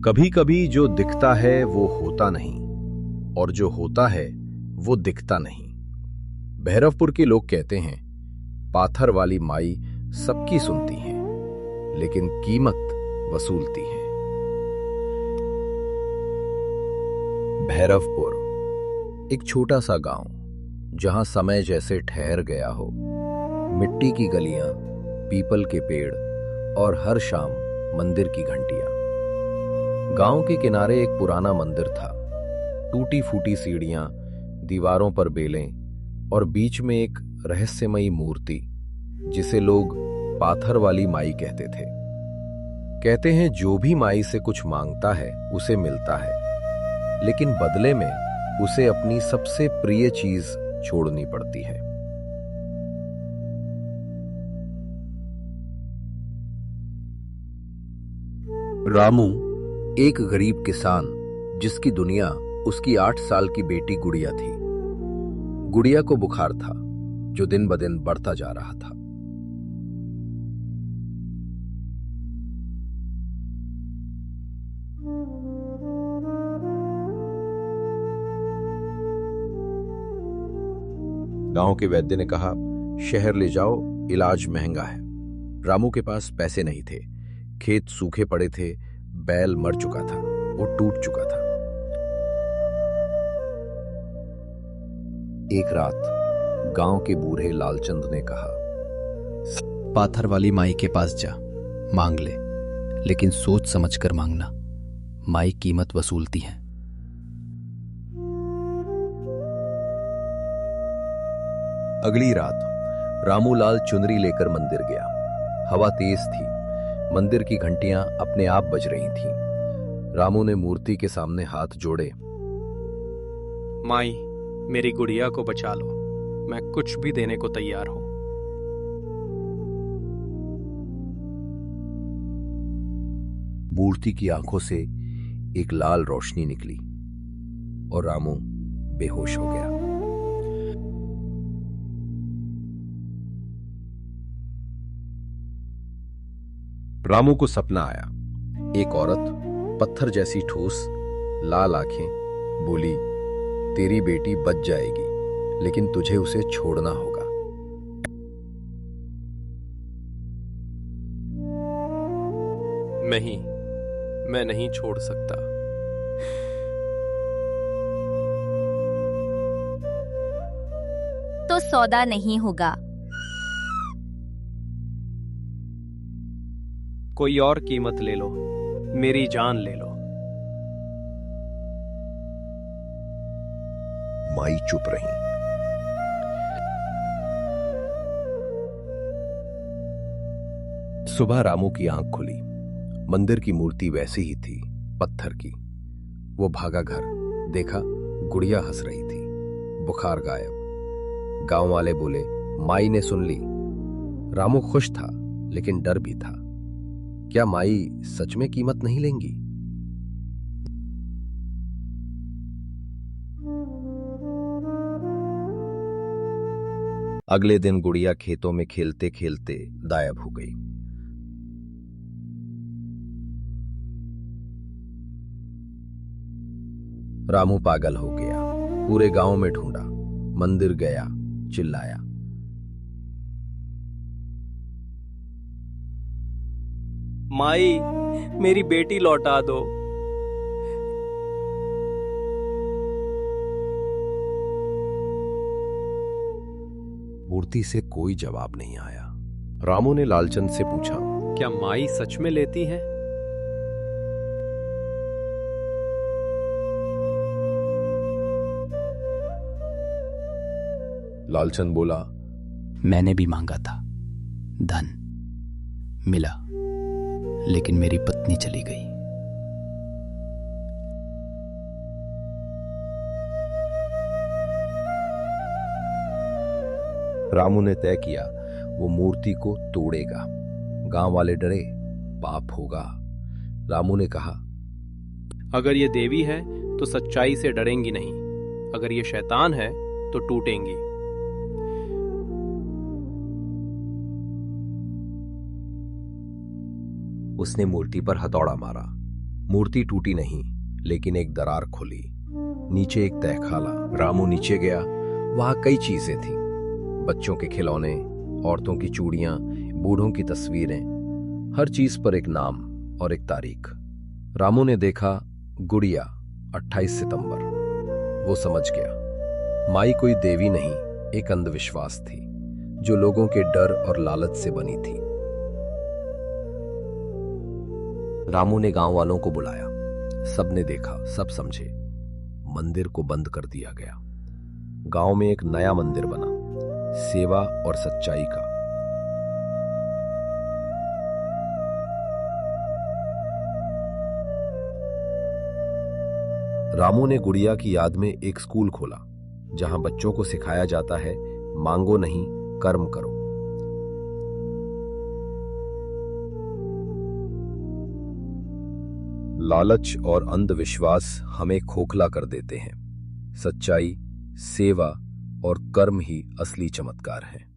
कभी कभी जो दिखता है वो होता नहीं, और जो होता है वो दिखता नहीं। भैरवपुर के लोग कहते हैं, पाथर वाली माई सबकी सुनती हैं, लेकिन कीमत वसूलती हैं। भैरवपुर एक छोटा सा गांव, जहां समय जैसे ठहर गया हो। मिट्टी की गलियां, पीपल के पेड़ और हर शाम मंदिर की घंटियां। गांव के किनारे एक पुराना मंदिर था। टूटी फूटी सीढ़ियां, दीवारों पर बेलें और बीच में एक रहस्यमयी मूर्ति, जिसे लोग पाथर वाली माई कहते थे। कहते हैं जो भी माई से कुछ मांगता है उसे मिलता है, लेकिन बदले में उसे अपनी सबसे प्रिय चीज छोड़नी पड़ती है। रामू एक गरीब किसान, जिसकी दुनिया उसकी 8 साल की बेटी गुड़िया थी। गुड़िया को बुखार था, जो दिन ब दिन बढ़ता जा रहा था। गांव के वैद्य ने कहा, शहर ले जाओ, इलाज महंगा है। रामू के पास पैसे नहीं थे, खेत सूखे पड़े थे, बैल मर चुका था, वो टूट चुका था। एक रात गांव के बूढ़े लालचंद ने कहा, पाथर वाली माई के पास जा, मांग ले, लेकिन सोच समझ कर मांगना, माई कीमत वसूलती है। अगली रात रामू लाल चुनरी लेकर मंदिर गया। हवा तेज थी, मंदिर की घंटियां अपने आप बज रही थीं। रामू ने मूर्ति के सामने हाथ जोड़े। माई, मेरी गुड़िया को बचा लो, मैं कुछ भी देने को तैयार हूं। मूर्ति की आंखों से एक लाल रोशनी निकली और रामू बेहोश हो गया। रामू को सपना आया। एक औरत, पत्थर जैसी ठोस, लाल आंखें, बोली, तेरी बेटी बच जाएगी, लेकिन तुझे उसे छोड़ना होगा। नहीं, मैं नहीं छोड़ सकता। तो सौदा नहीं होगा। कोई और कीमत ले लो, मेरी जान ले लो। माई चुप रही। सुबह रामू की आंख खुली। मंदिर की मूर्ति वैसी ही थी, पत्थर की। वो भागा घर, देखा गुड़िया हंस रही थी, बुखार गायब। गांव वाले बोले, माई ने सुन ली। रामू खुश था, लेकिन डर भी था। क्या माई सच में कीमत नहीं लेंगी? अगले दिन गुड़िया खेतों में खेलते खेलते गायब हो गई। रामू पागल हो गया, पूरे गांव में ढूंढा, मंदिर गया, चिल्लाया, माई, मेरी बेटी लौटा दो। मूर्ति से कोई जवाब नहीं आया। रामू ने लालचंद से पूछा, क्या माई सच में लेती है? लालचंद बोला, मैंने भी मांगा था, धन मिला, लेकिन मेरी पत्नी चली गई। रामू ने तय किया, वो मूर्ति को तोड़ेगा। गांव वाले डरे, पाप होगा। रामू ने कहा, अगर ये देवी है तो सच्चाई से डरेंगी नहीं, अगर ये शैतान है तो टूटेंगी। उसने मूर्ति पर हथौड़ा मारा। मूर्ति टूटी नहीं, लेकिन एक दरार खुली। नीचे एक तहखाला। रामू नीचे गया। वहां कई चीजें थीं, बच्चों के खिलौने, औरतों की चूड़ियां, बूढ़ों की तस्वीरें, हर चीज पर एक नाम और एक तारीख। रामू ने देखा, गुड़िया, 28 सितंबर। वो समझ गया, माई कोई देवी नहीं, एक अंधविश्वास थी जो लोगों के डर और लालच से बनी थी। रामू ने गांव वालों को बुलाया। सबने देखा, सब समझे। मंदिर को बंद कर दिया गया। गांव में एक नया मंदिर बना, सेवा और सच्चाई का। रामू ने गुड़िया की याद में एक स्कूल खोला, जहां बच्चों को सिखाया जाता है, मांगो नहीं, कर्म करो। लालच और अंधविश्वास हमें खोखला कर देते हैं। सच्चाई, सेवा और कर्म ही असली चमत्कार है।